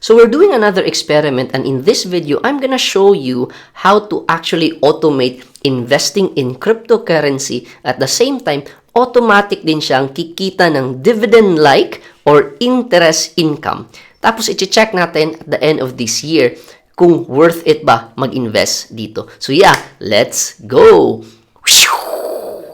So we're doing another experiment, and in this video, I'm gonna show you how to actually automate investing in cryptocurrency. At the same time, automatic din siyang kikita ng dividend-like or interest income. Tapos i-check natin at the end of this year kung worth it ba mag-invest dito. So yeah, let's go!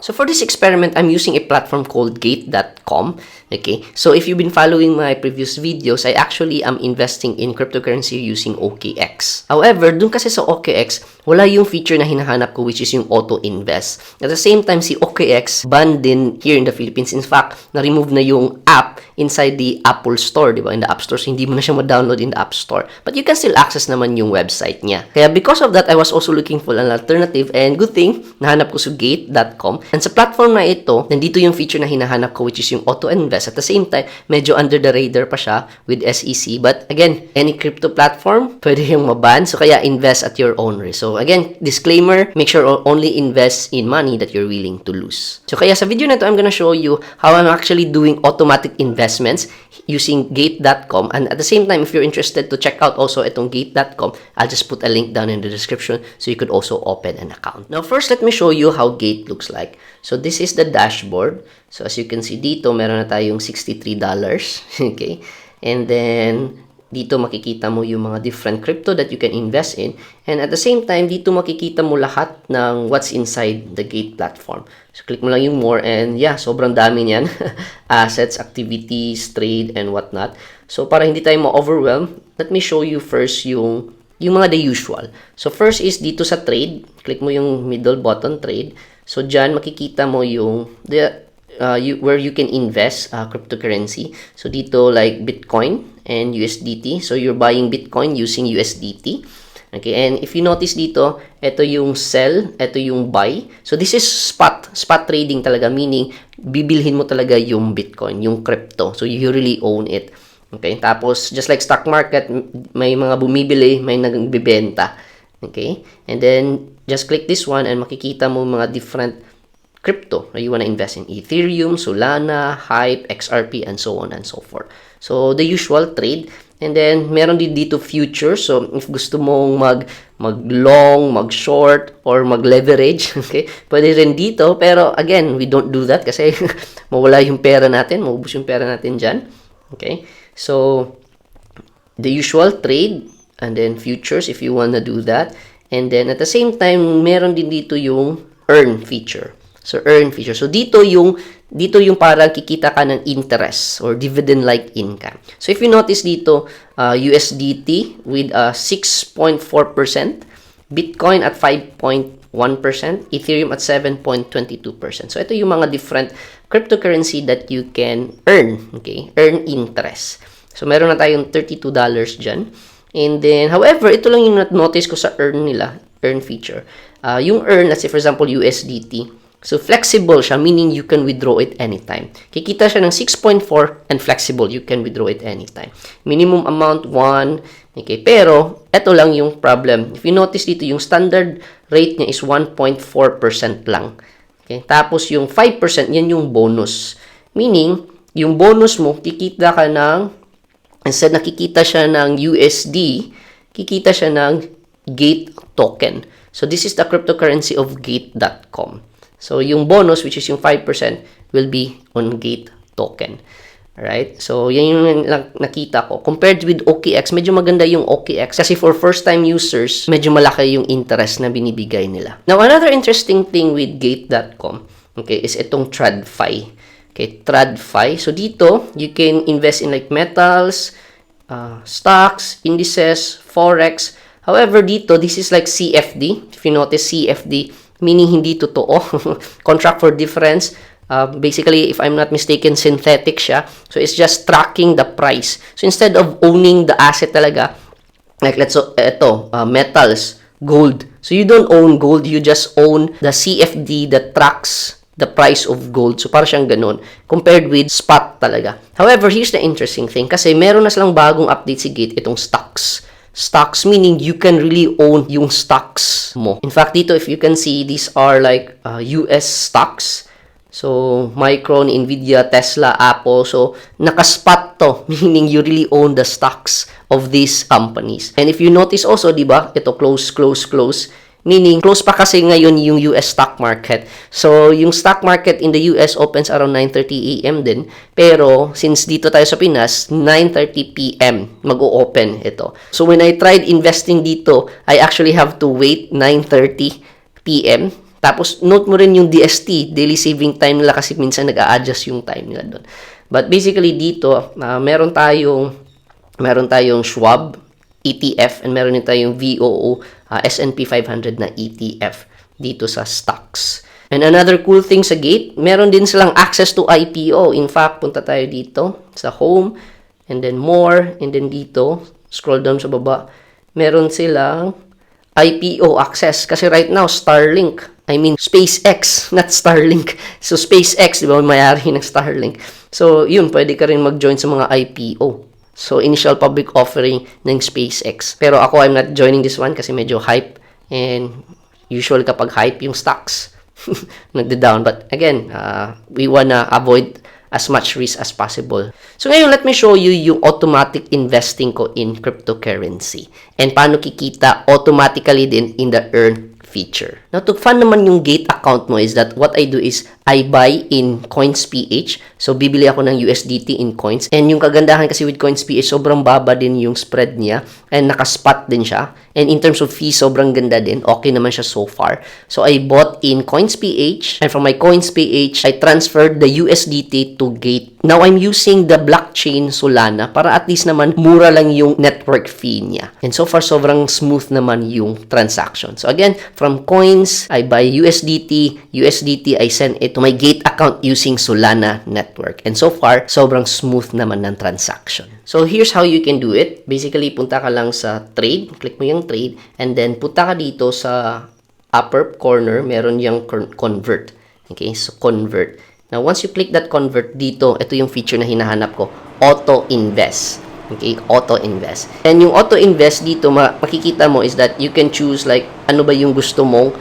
So for this experiment, I'm using a platform called Gate.com. Okay, so if you've been following my previous videos, I actually am investing in cryptocurrency using OKX. However, dun kasi sa OKX, wala yung feature na hinahanap ko, which is yung auto-invest. At the same time, si OKX banned din here in the Philippines. In fact, na-remove na yung app inside the Apple Store, di ba? In the App Store, so hindi mo na siya ma-download in the App Store. But you can still access naman yung website niya. Kaya because of that, I was also looking for an alternative, and good thing, nahanap ko sa Gate.com. And sa platform na ito, nandito yung feature na hinahanap ko, which is yung auto-invest. At the same time, medyo under the radar pa siya with SEC. But again, any crypto platform, pwede yung maban. So kaya invest at your own risk. So again, disclaimer, make sure only invest in money that you're willing to lose. So kaya sa video na to, I'm gonna show you how I'm actually doing automatic investments using Gate.com. And at the same time, if you're interested to check out also itong Gate.com, I'll just put a link down in the description so you could also open an account. Now first, let me show you how Gate looks like. So this is the dashboard. So as you can see dito, meron na tayong $63. Okay? And then dito makikita mo yung mga different crypto that you can invest in. And at the same time, dito makikita mo lahat ng what's inside the Gate platform. So click mo lang yung more, and yeah, sobrang dami niyan. Assets, activities, trade, and whatnot. So para hindi tayo ma-overwhelm, let me show you first yung mga the usual. So first is dito sa trade, click mo yung middle button, trade. So dyan makikita mo yung where you can invest cryptocurrency. So dito like Bitcoin and USDT. So you're buying Bitcoin using USDT. Okay, and if you notice dito, ito yung sell, ito yung buy. So this is spot trading talaga, meaning bibilhin mo talaga yung Bitcoin, yung crypto. So you really own it. Okay, tapos just like stock market, may mga bumibili, may nagbebenta. Okay, and then just click this one and makikita mo mga different crypto na you want to invest in. Ethereum, Solana, Hype, XRP, and so on and so forth. So the usual trade. And then meron din dito futures. So if gusto mong mag-long, mag-short, or mag-leverage, okay, pwede rin dito. Pero again, we don't do that kasi mawala yung pera natin, maubos yung pera natin dyan. Okay, so the usual trade, and then futures if you wanna do that. And then at the same time, meron din dito yung earn feature. So earn feature. So dito yung parang kikita ka ng interest or dividend-like income. So if you notice dito, USDT with 6.4%, Bitcoin at 5.1%, Ethereum at 7.22%. So ito yung mga different cryptocurrency that you can earn, okay? Earn interest. So meron na tayong $32 dyan. And then, however, ito lang yung notice ko sa earn nila, earn feature. Yung earn, let's say for example, USDT. So flexible siya, meaning you can withdraw it anytime. Kikita siya ng 6.4 and flexible, you can withdraw it anytime. Minimum amount 1, okay? Pero, ito lang yung problem. If you notice dito, yung standard rate niya is 1.4% lang. Okay? Tapos yung 5%, yan yung bonus. Meaning, yung bonus mo, kikita ka ng instead nakikita siya ng USD, kikita siya ng Gate token. So this is the cryptocurrency of Gate.com. So yung bonus, which is yung 5%, will be on Gate token. Alright? So yan yung nakita ko. Compared with OKX, medyo maganda yung OKX kasi for first-time users, medyo malaki yung interest na binibigay nila. Now, another interesting thing with Gate.com, okay, is itong TradFi. Okay, TradFi. So dito, you can invest in like metals, stocks, indices, forex. However, dito, this is like CFD. If you notice, CFD, meaning hindi totoo. Contract for difference. Basically, if I'm not mistaken, synthetic siya. So it's just tracking the price. So instead of owning the asset talaga, like let's say, metals, gold. So you don't own gold, you just own the CFD that tracks the price of gold. So, para siyang ganun. Compared with spot talaga. However, here's the interesting thing. Kasi meron na silang bagong update si Gate, itong stocks. Stocks meaning you can really own yung stocks mo. In fact, dito, if you can see, these are like US stocks. So, Micron, Nvidia, Tesla, Apple. So, nakaspot to. Meaning, you really own the stocks of these companies. And if you notice also, di ba, ito close, close, close. Meaning, close pa kasi ngayon yung US stock market. So, yung stock market in the US opens around 9:30 a.m. din. Pero, since dito tayo sa Pinas, 9:30 p.m. mag-o-open ito. So, when I tried investing dito, I actually have to wait 9:30 p.m. Tapos, note mo rin yung DST, daily saving time nila kasi minsan nag-a-adjust yung time nila doon. But basically dito, meron tayong Schwab ETF and meron din tayong VOO S&P 500 na ETF dito sa stocks. And another cool thing sa Gate, meron din silang access to IPO. In fact, punta tayo dito sa home and then more and then dito, scroll down sa baba, meron silang IPO access. Kasi right now, SpaceX, not Starlink. So, SpaceX, di ba, mayari ng Starlink. So, yun, pwede ka rin mag-join sa mga IPO. So, initial public offering ng SpaceX. Pero ako, I'm not joining this one kasi medyo hype. And usually kapag hype yung stocks, nagda-down. But again, we wanna avoid as much risk as possible. So ngayon, let me show you yung automatic investing ko in cryptocurrency. And paano kikita automatically din in the earn feature. Now, to fund naman yung Gate account mo is that what I do is I buy in CoinsPH. So, bibili ako ng USDT in coins. And yung kagandahan kasi with CoinsPH, sobrang baba din yung spread niya. And nakaspot din siya. And in terms of fees, sobrang ganda din. Okay naman siya so far. So, I bought in CoinsPH. And from my CoinsPH, I transferred the USDT to Gate. Now, I'm using the blockchain Solana para at least naman mura lang yung network fee niya. And so far, sobrang smooth naman yung transaction. So, again, from coins, I buy USDT. USDT, I send it to my Gate account using Solana network. And so far, sobrang smooth naman ng transaction. So, here's how you can do it. Basically, punta ka lang sa trade. Click mo yung trade. And then, punta ka dito sa upper corner. Meron yung convert. Okay, so convert. Now, once you click that convert dito, ito yung feature na hinahanap ko. Auto-invest. Okay, auto-invest. And yung auto-invest dito, makikita mo is that you can choose like, ano ba yung gusto mong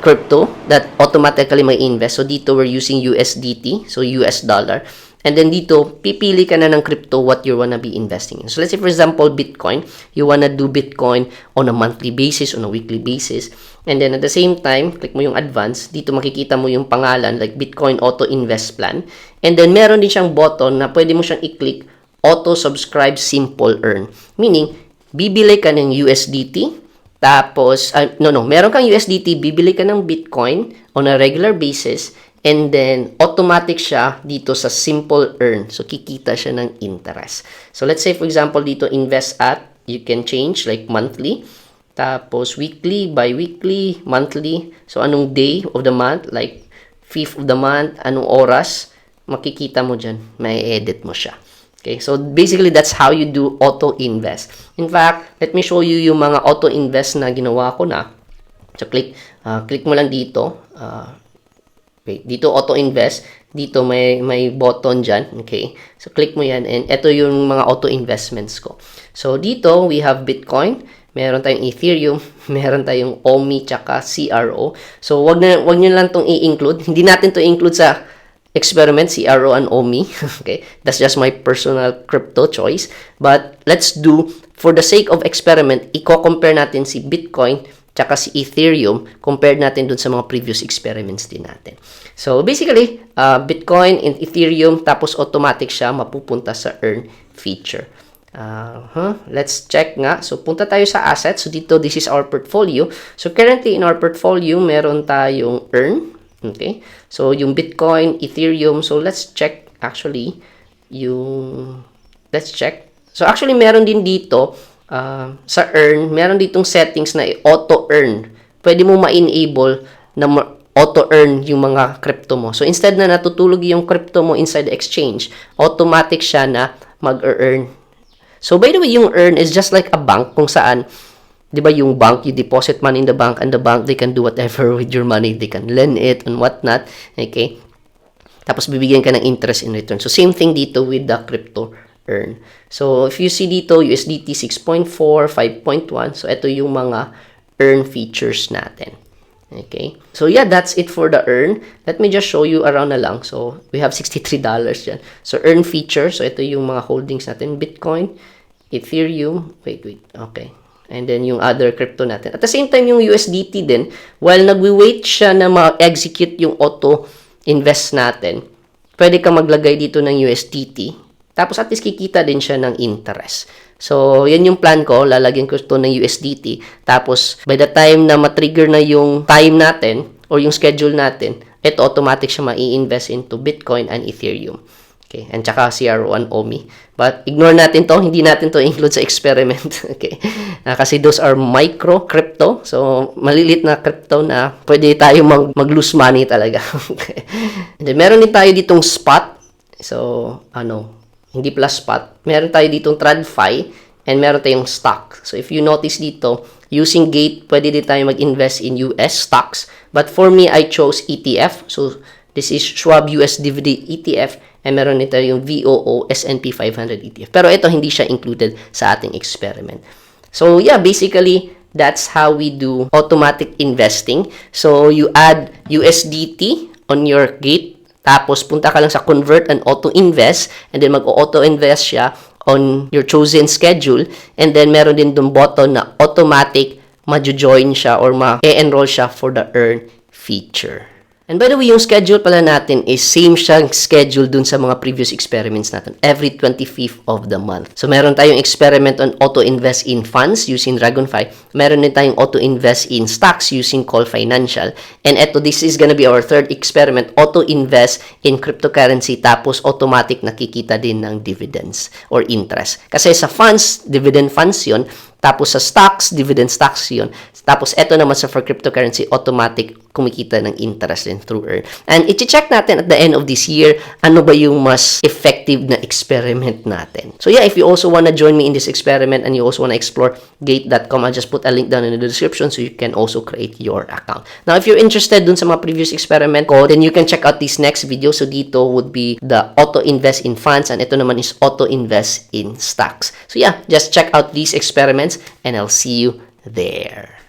crypto that automatically may invest. So, dito we're using USDT, so US dollar. And then dito, pipili ka na ng crypto what you wanna be investing in. So, let's say for example, Bitcoin. You wanna do Bitcoin on a monthly basis, on a weekly basis. And then at the same time, click mo yung advance. Dito makikita mo yung pangalan like Bitcoin Auto Invest Plan. And then meron din siyang button na pwede mo siyang i-click Auto Subscribe Simple Earn. Meaning, bibili ka ng USDT. Tapos, meron kang USDT, bibili ka ng Bitcoin on a regular basis. And then, automatic siya dito sa Simple Earn. So, kikita siya ng interest. So, let's say, for example, dito, invest at, you can change like monthly. Tapos, weekly, bi-weekly, monthly. So, anong day of the month, like 5th of the month, anong oras, makikita mo dyan. May edit mo siya. Okay, so basically, that's how you do auto-invest. In fact, let me show you yung mga auto-invest na ginawa ko na. So, click mo lang dito. Dito auto-invest. Dito may button dyan. Okay, so click mo yan. And ito yung mga auto-investments ko. So, dito, we have Bitcoin. Meron tayong Ethereum, meron tayong OMI, tsaka CRO. So, wag nyo lang itong i-include. Hindi natin to include sa experiment, CRO and OMI. Okay, that's just my personal crypto choice. But let's do, for the sake of experiment, i-compare natin si Bitcoin tsaka si Ethereum, compared natin dun sa mga previous experiments din natin. So basically, Bitcoin and Ethereum, tapos automatic siya mapupunta sa earn feature. Let's check nga. So punta tayo sa assets. So dito, this is our portfolio. So currently in our portfolio, meron tayong earn. Okay, so yung Bitcoin, Ethereum, so let's check actually let's check. So actually meron din dito sa earn, meron ditong settings na auto earn. Pwede mo ma-enable na auto earn yung mga crypto mo. So instead na natutulog yung crypto mo inside the exchange, automatic siya na mag-earn. So by the way, yung earn is just like a bank kung saan, di ba yung bank, you deposit money in the bank, and the bank, they can do whatever with your money. They can lend it and whatnot. Okay? Tapos, bibigyan ka ng interest in return. So, same thing dito with the crypto earn. So, if you see dito, USDT 6.4, 5.1. So, ito yung mga earn features natin. Okay. So yeah, that's it for the earn. Let me just show you around na lang. So we have $63 dyan. So earn feature. So ito yung mga holdings natin. Bitcoin, Ethereum. Wait. Okay. And then yung other crypto natin. At the same time, yung USDT din, while nagwi-wait siya na ma-execute yung auto-invest natin, pwede ka maglagay dito ng USDT. Tapos at least kikita din siya ng interest. So, yan yung plan ko. Lalagyan ko ito ng USDT. Tapos, by the time na matrigger na yung time natin or yung schedule natin, ito automatic siya mai-invest into Bitcoin and Ethereum. Okay, and tsaka CR1 OMI. But ignore natin to, hindi natin to include sa experiment. Okay, kasi those are micro crypto. So, malilit na crypto na pwede tayo mag-lose money talaga. Okay. And then, meron din tayo ditong spot. So, hindi pala spot. Meron tayo ditong TradFi and meron tayong stock. So, if you notice dito, using Gate, pwede din tayo mag-invest in US stocks. But for me, I chose ETF. So, this is Schwab US Dividend ETF. And meron din tayo yung VOO S&P 500 ETF. Pero ito, hindi siya included sa ating experiment. So, yeah, basically, that's how we do automatic investing. So, you add USDT on your Gate. Tapos, punta ka lang sa convert and auto-invest. And then, mag-auto-invest siya on your chosen schedule. And then, meron din dun button na automatic ma-join siya or ma-enroll siya for the earn feature. And by the way, yung schedule pala natin is same siyang schedule dun sa mga previous experiments natin. Every 25th of the month. So, meron tayong experiment on auto-invest in funds using Dragonfly. Meron din tayong auto-invest in stocks using Call Financial. And this is gonna be our third experiment. Auto-invest in cryptocurrency tapos automatic nakikita din ng dividends or interest. Kasi sa funds, dividend funds yun. Tapos sa stocks, dividend stocks yun. Tapos eto naman sa for cryptocurrency, automatic kumikita ng interest din through earn. And i-check natin at the end of this year, ano ba yung mas effective na experiment natin. So yeah, if you also wanna join me in this experiment and you also wanna explore gate.com, I'll just put a link down in the description so you can also create your account. Now, if you're interested dun sa mga previous experiment ko, then you can check out this next video. So dito would be the auto-invest in funds and ito naman is auto-invest in stocks. So yeah, just check out these experiments and I'll see you there.